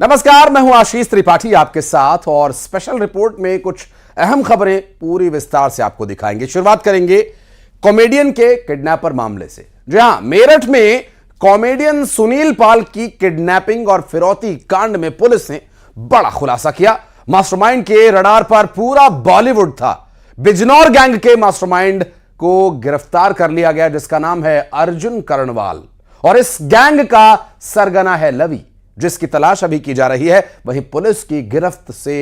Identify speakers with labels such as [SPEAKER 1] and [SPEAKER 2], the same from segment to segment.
[SPEAKER 1] नमस्कार, मैं हूं आशीष त्रिपाठी आपके साथ और स्पेशल रिपोर्ट में कुछ अहम खबरें पूरी विस्तार से आपको दिखाएंगे। शुरुआत करेंगे कॉमेडियन के किडनैपर मामले से। जी हां, मेरठ में कॉमेडियन सुनील पाल की किडनैपिंग और फिरौती कांड में पुलिस ने बड़ा खुलासा किया। मास्टरमाइंड के रडार पर पूरा बॉलीवुड था। बिजनौर गैंग के मास्टरमाइंड को गिरफ्तार कर लिया गया, जिसका नाम है अर्जुन कर्णवाल, और इस गैंग का सरगना है लवी, जिसकी तलाश अभी की जा रही है। वहीं पुलिस की गिरफ्त से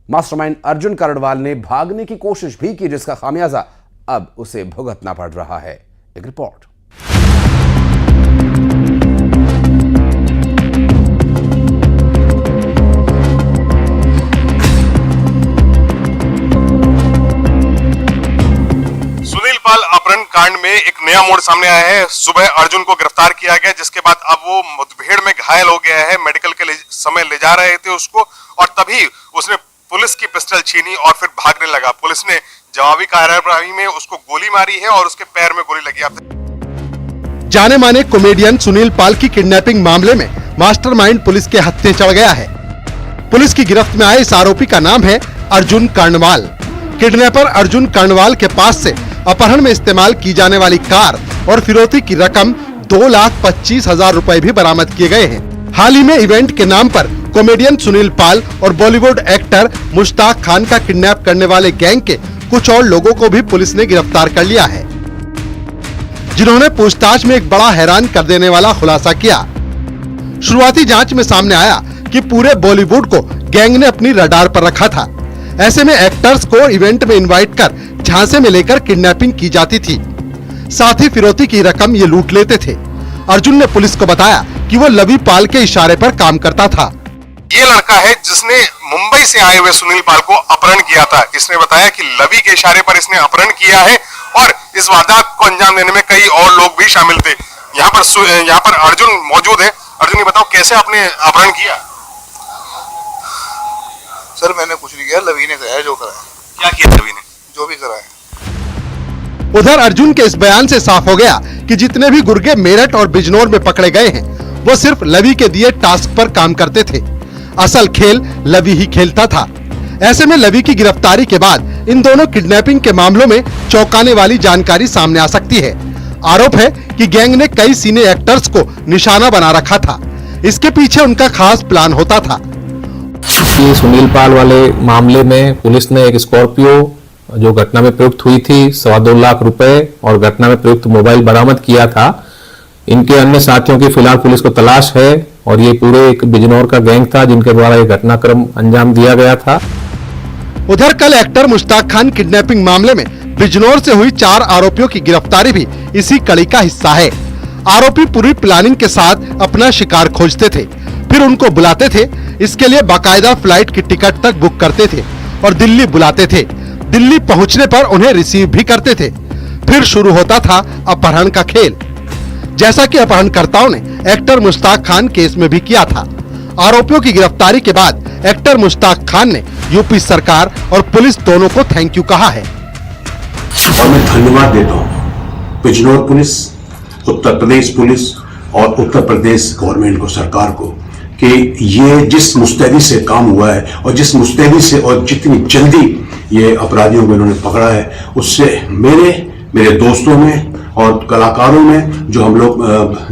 [SPEAKER 1] मास्टरमाइंड अर्जुन कर्णवाल ने भागने की कोशिश भी की, जिसका खामियाजा अब उसे भुगतना पड़ रहा है। एक रिपोर्ट।
[SPEAKER 2] सुनील पाल अपहरण कांड में एक नया मोड़ सामने आया है। सुबह अर्जुन को गिरफ्तार किया गया, जिसके बाद अब वो मुठभेड़ में घायल हो गया है। मेडिकल के समय ले जा रहे थे उसको, और तभी उसने पुलिस की पिस्टल छीनी और फिर भागने लगा। पुलिस ने जवाबी कार्रवाई में उसको गोली मारी है और उसके पैर में गोली लगी।
[SPEAKER 3] जाने माने कॉमेडियन सुनील पाल की किडनैपिंग मामले में मास्टरमाइंड पुलिस के हत्थे चढ़ गया है। पुलिस की गिरफ्त में आए इस आरोपी का नाम है अर्जुन कर्णवाल। किडनैपर अर्जुन कर्णवाल के पास से अपहरण में इस्तेमाल की जाने वाली कार और फिरौती की रकम 2,25,000 रुपए भी बरामद किए गए हैं। हाल ही में इवेंट के नाम पर कॉमेडियन सुनील पाल और बॉलीवुड एक्टर मुश्ताक खान का किडनैप करने वाले गैंग के कुछ और लोगों को भी पुलिस ने गिरफ्तार कर लिया है, जिन्होंने पूछताछ में एक बड़ा हैरान कर देने वाला खुलासा किया। शुरुआती जांच में सामने आया कि पूरे बॉलीवुड को गैंग ने अपनी रडार पर रखा था। ऐसे में एक्टर्स को इवेंट में इनवाइट कर झांसे में लेकर किडनैपिंग की जाती थी। साथ ही फिरौती की रकम ये लूट लेते थे। अर्जुन ने पुलिस को बताया कि वो लवी पाल के इशारे पर काम करता था।
[SPEAKER 2] ये लड़का है जिसने मुंबई से आए हुए सुनील पाल को अपहरण किया था। इसने बताया कि लवी के इशारे पर इसने अपहरण किया है और इस वारदात को अंजाम देने में कई और लोग भी शामिल थे। यहाँ पर अर्जुन मौजूद है। अर्जुन, ये बताओ कैसे आपने अपहरण किया?
[SPEAKER 4] सर, मैंने कुछ नहीं किया, लवी ने कराया जो कराया।
[SPEAKER 2] क्या किया लवी ने?
[SPEAKER 4] जो भी कराया।
[SPEAKER 3] उधर अर्जुन के इस बयान से साफ हो गया कि जितने भी गुर्गे मेरठ और बिजनौर में पकड़े गए हैं, वो सिर्फ लवी के दिए टास्क पर काम करते थे। असल खेल लवी ही खेलता था। ऐसे में लवी की गिरफ्तारी के बाद इन दोनों किडनैपिंग के मामलों में चौंकाने वाली जानकारी सामने आ सकती है। आरोप है कि गैंग ने कई सिने एक्टर्स को निशाना बना रखा था। इसके पीछे उनका खास प्लान होता था।
[SPEAKER 5] कि सुनील पाल वाले मामले में पुलिस ने एक स्कॉर्पियो जो घटना में प्रयुक्त हुई थी 2.25 लाख रुपए और घटना में प्रयुक्त मोबाइल बरामद किया था। इनके अन्य साथियों की फिलहाल पुलिस को तलाश है और ये पूरे एक बिजनौर का गैंग था जिनके द्वारा ये घटनाक्रम अंजाम दिया गया था।
[SPEAKER 3] उधर कल एक्टर मुश्ताक खान किडनैपिंग मामले में बिजनौर से हुई 4 आरोपियों की गिरफ्तारी भी इसी कड़ी का हिस्सा है। आरोपी पूरी प्लानिंग के साथ अपना शिकार खोजते थे, फिर उनको बुलाते थे। इसके लिए बाकायदा फ्लाइट की टिकट तक बुक करते थे और दिल्ली बुलाते थे। दिल्ली पहुंचने पर उन्हें रिसीव भी करते थे। फिर शुरू होता था अपहरण का खेल, जैसा कि अपहरणकर्ताओं ने एक्टर मुश्ताक खान केस में भी किया था। आरोपियों की गिरफ्तारी के बाद एक्टर मुश्ताक खान ने यूपी सरकार और पुलिस दोनों को थैंक यू कहा है।
[SPEAKER 6] और मैं धन्यवाद देता हूँ बिजनौर पुलिस, उत्तर प्रदेश पुलिस और उत्तर प्रदेश गवर्नमेंट को, सरकार को, कि ये जिस मुस्तैदी से काम हुआ है और जिस मुस्तैदी से और जितनी जल्दी ये अपराधियों को इन्होंने पकड़ा है, उससे मेरे दोस्तों में और कलाकारों में, जो हम लोग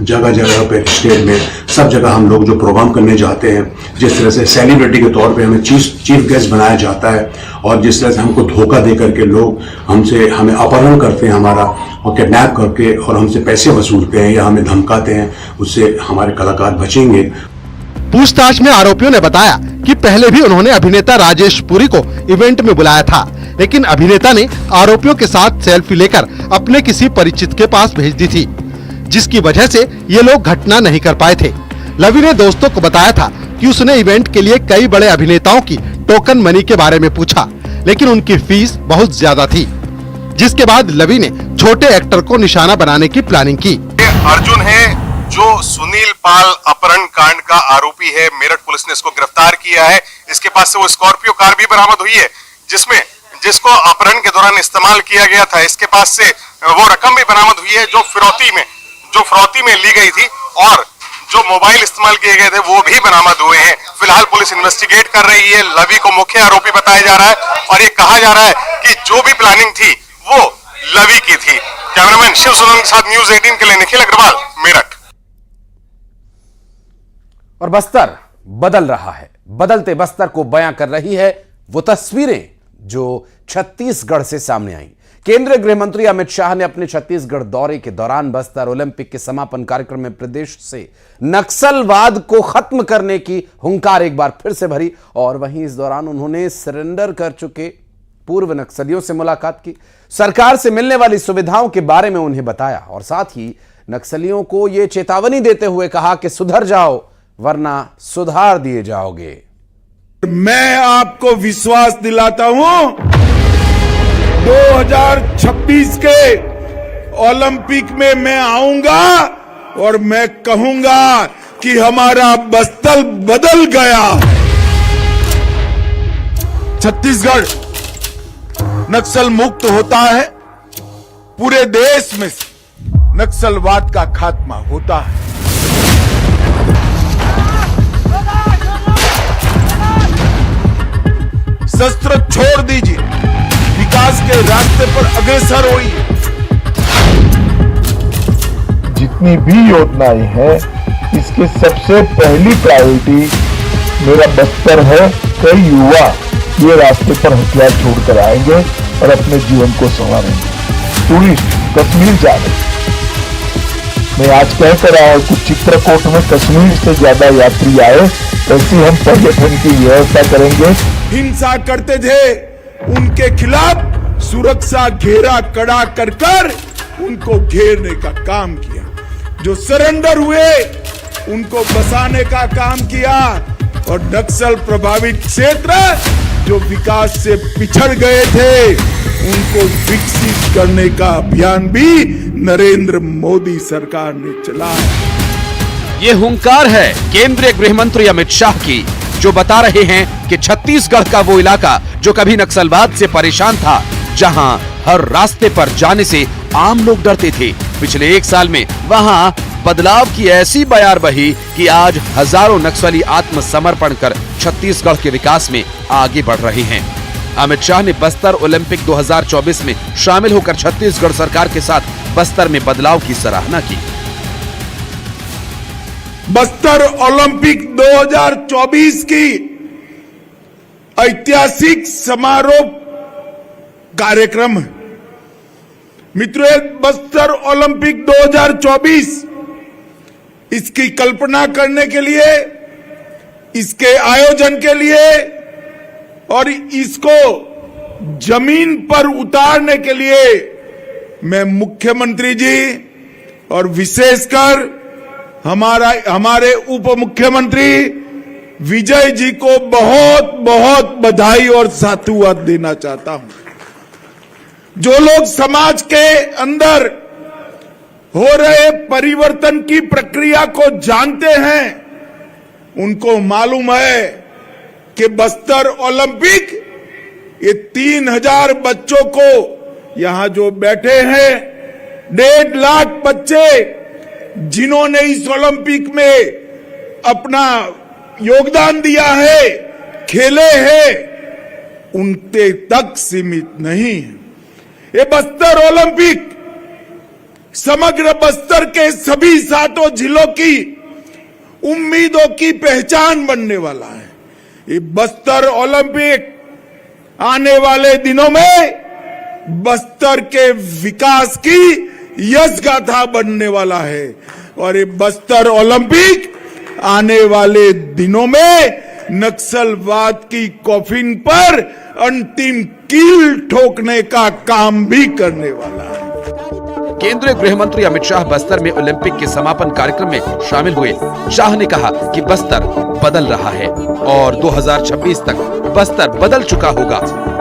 [SPEAKER 6] जगह जगह पे स्टेट में सब जगह हम लोग जो प्रोग्राम करने जाते हैं, जिस तरह से सेलिब्रिटी के तौर पे हमें चीफ गेस्ट बनाया जाता है और जिस तरह से हमको धोखा दे करके लोग हमें अपहरण करते हैं हमारा, और किडनैप करके और हमसे पैसे वसूलते हैं या हमें धमकाते हैं, उससे हमारे कलाकार बचेंगे।
[SPEAKER 3] पूछताछ में आरोपियों ने बताया कि पहले भी उन्होंने अभिनेता राजेश पुरी को इवेंट में बुलाया था, लेकिन अभिनेता ने आरोपियों के साथ सेल्फी लेकर अपने किसी परिचित के पास भेज दी थी, जिसकी वजह से ये लोग घटना नहीं कर पाए थे। लवी ने दोस्तों को बताया था कि उसने इवेंट के लिए कई बड़े अभिनेताओं की टोकन मनी के बारे में पूछा, लेकिन उनकी फीस बहुत ज्यादा थी, जिसके बाद लवी ने छोटे एक्टर को निशाना बनाने की प्लानिंग की।
[SPEAKER 2] अर्जुन है जो सुनील पाल अपहरण कांड का आरोपी है। मेरठ पुलिस ने इसको गिरफ्तार किया है। इसके पास से वो स्कॉर्पियो कार भी बरामद हुई है जिसको अपहरण के दौरान इस्तेमाल किया गया था। इसके पास से वो रकम भी बरामद हुई है जो फिरौती में ली गई थी, और जो मोबाइल इस्तेमाल किए गए थे वो भी बरामद हुए हैं। फिलहाल पुलिस इन्वेस्टिगेट कर रही है। लवी को मुख्य आरोपी बताया जा रहा है और ये कहा जा रहा है कि जो भी प्लानिंग थी वो लवी की थी। कैमरामैन शिव सोलन के साथ न्यूज 18 के लिए निखिल अग्रवाल, मेरठ।
[SPEAKER 1] और बस्तर बदल रहा है। बदलते बस्तर को बयां कर रही है वो तस्वीरें जो छत्तीसगढ़ से सामने आई। केंद्रीय गृह मंत्री अमित शाह ने अपने छत्तीसगढ़ दौरे के दौरान बस्तर ओलंपिक के समापन कार्यक्रम में प्रदेश से नक्सलवाद को खत्म करने की हुंकार एक बार फिर से भरी और वहीं इस दौरान उन्होंने सरेंडर कर चुके पूर्व नक्सलियों से मुलाकात की, सरकार से मिलने वाली सुविधाओं के बारे में उन्हें बताया और साथ ही नक्सलियों को यह चेतावनी देते हुए कहा कि सुधर जाओ वरना सुधार दिए जाओगे।
[SPEAKER 7] मैं आपको विश्वास दिलाता हूं 2026 के ओलंपिक में मैं आऊंगा और मैं कहूंगा कि हमारा बस्तर बदल गया। छत्तीसगढ़ नक्सल मुक्त होता है, पूरे देश में नक्सलवाद का खात्मा होता है। शस्त्र छोड़ दीजिए, विकास के रास्ते पर अग्रसर होइए।
[SPEAKER 8] जितनी भी योजनाएं हैं, इसकी सबसे पहली प्रायोरिटी मेरा बस्तर है। कई युवा ये रास्ते पर हथियार छोड़कर आएंगे और अपने जीवन को संवारेंगे। टूरिस्ट कश्मीर जा रहे, मैं आज कह कर रहा हूं कुछ चित्रकूट में कश्मीर से ज्यादा यात्री आए, ऐसी हम पर्यटन की व्यवस्था करेंगे।
[SPEAKER 7] हिंसा करते थे उनके खिलाफ सुरक्षा घेरा कड़ा कर उनको घेरने का काम किया। जो सरेंडर हुए उनको बसाने का काम किया और नक्सल प्रभावित क्षेत्र जो विकास से पिछड़ गए थे उनको विकसित करने का अभियान भी नरेंद्र मोदी सरकार ने चलाया।
[SPEAKER 1] ये हुंकार है केंद्रीय गृह मंत्री अमित शाह की, जो बता रहे हैं कि छत्तीसगढ़ का वो इलाका जो कभी नक्सलवाद से परेशान था, जहां हर रास्ते पर जाने से आम लोग डरते थे, पिछले एक साल में वहां बदलाव की ऐसी बयार बही कि आज हजारों नक्सली आत्मसमर्पण कर छत्तीसगढ़ के विकास में आगे बढ़ रहे हैं। अमित शाह ने बस्तर ओलंपिक 2024 में शामिल होकर छत्तीसगढ़ सरकार के साथ बस्तर में बदलाव की सराहना की।
[SPEAKER 7] बस्तर ओलंपिक 2024 की ऐतिहासिक समारोह कार्यक्रम है। मित्रों, बस्तर ओलंपिक 2024 इसकी कल्पना करने के लिए, इसके आयोजन के लिए और इसको जमीन पर उतारने के लिए मैं मुख्यमंत्री जी और विशेषकर हमारे उप मुख्यमंत्री विजय जी को बहुत बहुत बधाई और साधुवाद देना चाहता हूं। जो लोग समाज के अंदर हो रहे परिवर्तन की प्रक्रिया को जानते हैं, उनको मालूम है कि बस्तर ओलंपिक ये 3000 बच्चों को यहां जो बैठे हैं 1.5 लाख बच्चे जिन्होंने इस ओलंपिक में अपना योगदान दिया है, खेले हैं, उनके तक सीमित नहीं है। ये बस्तर ओलंपिक समग्र बस्तर के सभी 7 जिलों की उम्मीदों की पहचान बनने वाला है। ये बस्तर ओलंपिक आने वाले दिनों में बस्तर के विकास की यश गाथा बनने वाला है और ये बस्तर ओलंपिक आने वाले दिनों में नक्सलवाद की कॉफिन पर अंतिम कील ठोकने का काम भी करने वाला है।
[SPEAKER 1] केंद्रीय गृह मंत्री अमित शाह बस्तर में ओलंपिक के समापन कार्यक्रम में शामिल हुए। शाह ने कहा कि बस्तर बदल रहा है और 2026 तक बस्तर बदल चुका होगा।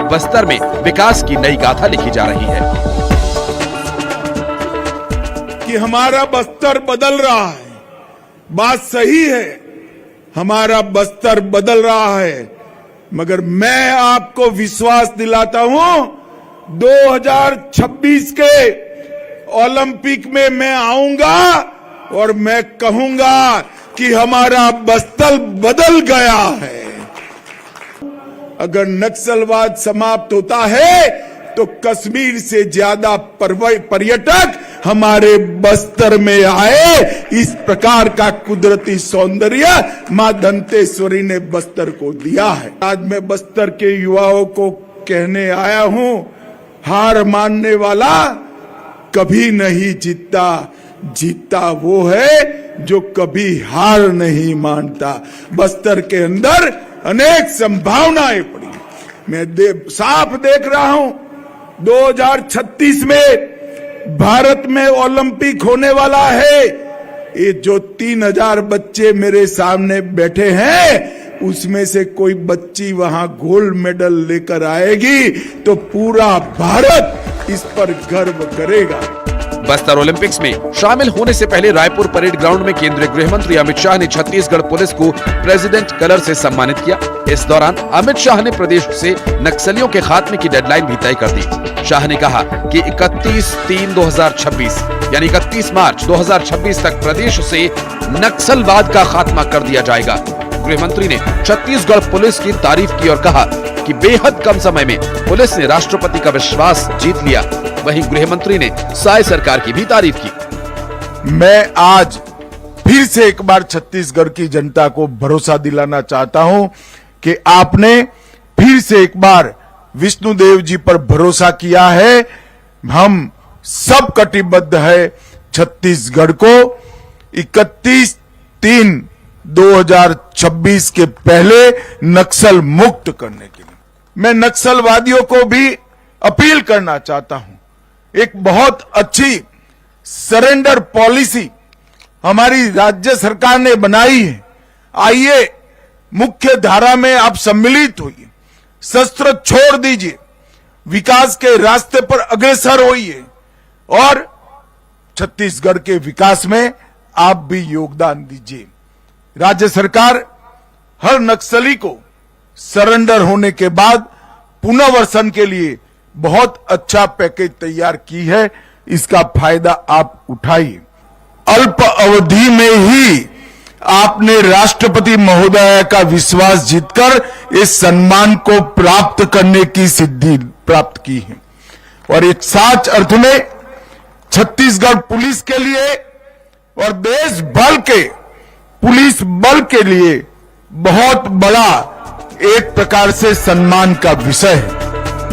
[SPEAKER 1] बस्तर में विकास की नई गाथा लिखी जा रही है
[SPEAKER 7] कि हमारा बस्तर बदल रहा है। बात सही है, हमारा बस्तर बदल रहा है, मगर मैं आपको विश्वास दिलाता हूं 2026 के ओलंपिक में मैं आऊंगा और मैं कहूंगा कि हमारा बस्तर बदल गया है। अगर नक्सलवाद समाप्त होता है तो कश्मीर से ज्यादा पर्यटक हमारे बस्तर में आए। इस प्रकार का कुदरती सौंदर्य मां दंतेश्वरी ने बस्तर को दिया है। आज मैं बस्तर के युवाओं को कहने आया हूं, हार मानने वाला कभी नहीं जीतता, जीतता वो है जो कभी हार नहीं मानता। बस्तर के अंदर अनेक संभावनाएं पड़ी। मैं साफ देख रहा हूं 2036 में भारत में ओलंपिक होने वाला है। ये जो 3000 बच्चे मेरे सामने बैठे हैं, उसमें से कोई बच्ची वहां गोल्ड मेडल लेकर आएगी तो पूरा भारत इस पर गर्व करेगा।
[SPEAKER 1] बस्तर ओलंपिक्स में शामिल होने से पहले रायपुर परेड ग्राउंड में केंद्रीय गृह मंत्री अमित शाह ने छत्तीसगढ़ पुलिस को प्रेसिडेंट कलर से सम्मानित किया। इस दौरान अमित शाह ने प्रदेश से नक्सलियों के खात्मे की डेडलाइन भी तय कर दी। शाह ने कहा कि 31/3/2026 यानी 31 मार्च 2026 तक प्रदेश से नक्सलवाद का खात्मा कर दिया जाएगा। गृह मंत्री ने छत्तीसगढ़ पुलिस की तारीफ की और कहा कि बेहद कम समय में पुलिस ने राष्ट्रपति का विश्वास जीत लिया। वहीं गृह मंत्री ने साय सरकार की भी तारीफ की।
[SPEAKER 7] मैं आज फिर से एक बार छत्तीसगढ़ की जनता को भरोसा दिलाना चाहता हूं कि आपने फिर से एक बार विष्णुदेव जी पर भरोसा किया है। हम सब कटिबद्ध है छत्तीसगढ़ को 31/3/2026 के पहले नक्सल मुक्त करने के लिए। मैं नक्सलवादियों को भी अपील करना चाहता हूं, एक बहुत अच्छी सरेंडर पॉलिसी हमारी राज्य सरकार ने बनाई है। आइए मुख्य धारा में आप सम्मिलित होइए, शस्त्र छोड़ दीजिए, विकास के रास्ते पर अग्रसर होइए और छत्तीसगढ़ के विकास में आप भी योगदान दीजिए। राज्य सरकार हर नक्सली को सरेंडर होने के बाद पुनर्वसन के लिए बहुत अच्छा पैकेज तैयार की है। इसका फायदा आप उठाइए। अल्प अवधि में ही आपने राष्ट्रपति महोदय का विश्वास जीतकर इस सम्मान को प्राप्त करने की सिद्धि प्राप्त की है और एक सच अर्थ में छत्तीसगढ़ पुलिस के लिए और देश भर के पुलिस बल के लिए बहुत बड़ा एक प्रकार से सम्मान का विषय है।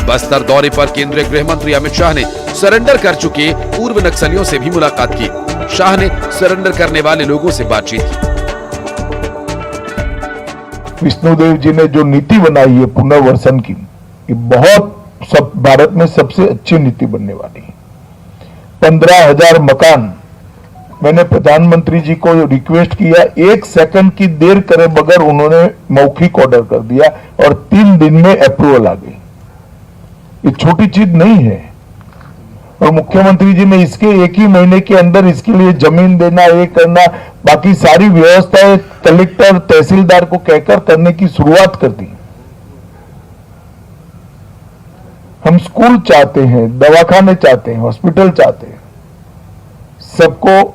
[SPEAKER 1] बस्तर दौरे पर केंद्रीय गृह मंत्री अमित शाह ने सरेंडर कर चुके पूर्व नक्सलियों से भी मुलाकात की। शाह ने सरेंडर करने वाले लोगों से बातचीत की।
[SPEAKER 8] विष्णुदेव जी ने जो नीति बनाई है पुनर्वसन की, ये बहुत सब भारत में सबसे अच्छी नीति बनने वाली है। 15,000 मकान मैंने प्रधानमंत्री जी को रिक्वेस्ट किया, 1 सेकंड की देर करे बगैर उन्होंने मौखिक ऑर्डर कर दिया और 3 दिन में अप्रूवल आ गई। ये छोटी चीज नहीं है और मुख्यमंत्री जी ने इसके 1 ही महीने के अंदर इसके लिए जमीन देना, ये करना, बाकी सारी व्यवस्थाएं कलेक्टर तहसीलदार को कहकर करने की शुरुआत कर दी। हम स्कूल चाहते हैं, दवाखाने चाहते हैं, हॉस्पिटल चाहते हैं, सबको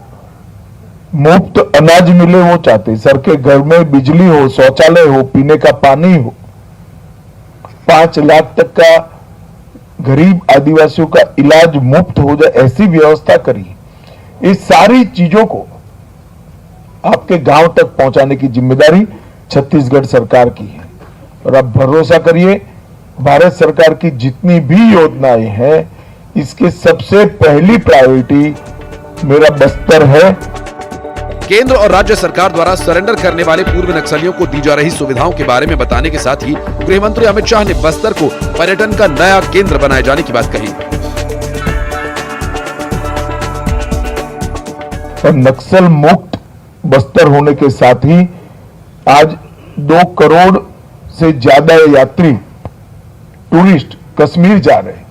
[SPEAKER 8] मुफ्त अनाज मिले वो चाहते हैं, सबके घर में बिजली हो, शौचालय हो, पीने का पानी हो, 5 लाख तक का गरीब आदिवासियों का इलाज मुफ्त हो जाए, ऐसी व्यवस्था करी। इस सारी चीजों को आपके गांव तक पहुंचाने की जिम्मेदारी छत्तीसगढ़ सरकार की है और आप भरोसा करिए, भारत सरकार की जितनी भी योजनाएं हैं, इसके सबसे पहली प्रायोरिटी मेरा बस्तर है।
[SPEAKER 1] केंद्र और राज्य सरकार द्वारा सरेंडर करने वाले पूर्व नक्सलियों को दी जा रही सुविधाओं के बारे में बताने के साथ ही गृह मंत्री अमित शाह ने बस्तर को पर्यटन का नया केंद्र बनाए जाने की बात कही।
[SPEAKER 8] और नक्सल मुक्त बस्तर होने के साथ ही आज 2 करोड़ से ज्यादा यात्री टूरिस्ट कश्मीर जा रहे हैं।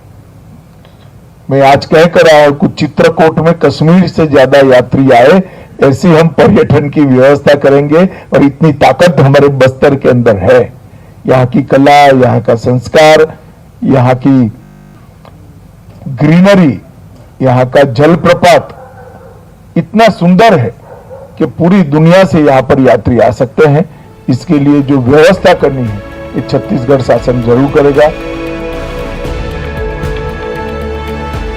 [SPEAKER 8] मैं आज कह कर आया कुछ चित्रकूट में कश्मीर से ज्यादा यात्री आए, ऐसी हम पर्यटन की व्यवस्था करेंगे और इतनी ताकत हमारे बस्तर के अंदर है। यहाँ की कला, यहाँ का संस्कार, यहाँ की ग्रीनरी, यहाँ का जलप्रपात इतना सुंदर है कि पूरी दुनिया से यहाँ पर यात्री आ सकते हैं। इसके लिए जो व्यवस्था करनी है ये छत्तीसगढ़ शासन जरूर करेगा।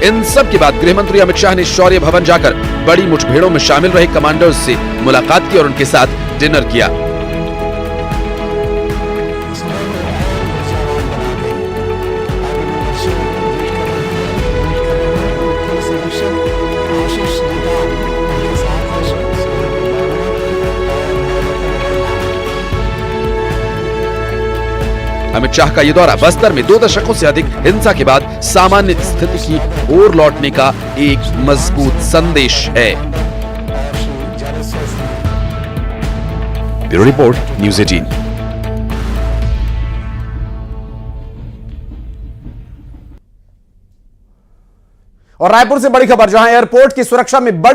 [SPEAKER 1] इन सब के बाद गृह मंत्री अमित शाह ने शौर्य भवन जाकर बड़ी मुठभेड़ों में शामिल रहे कमांडर्स से मुलाकात की और उनके साथ डिनर किया। अमित शाह का यह दौरा बस्तर में 2 दशकों से अधिक हिंसा के बाद सामान्य स्थिति की ओर लौटने का एक मजबूत संदेश है। Bureau report, news 18। और रायपुर से बड़ी खबर, जहां एयरपोर्ट की सुरक्षा में बड़ी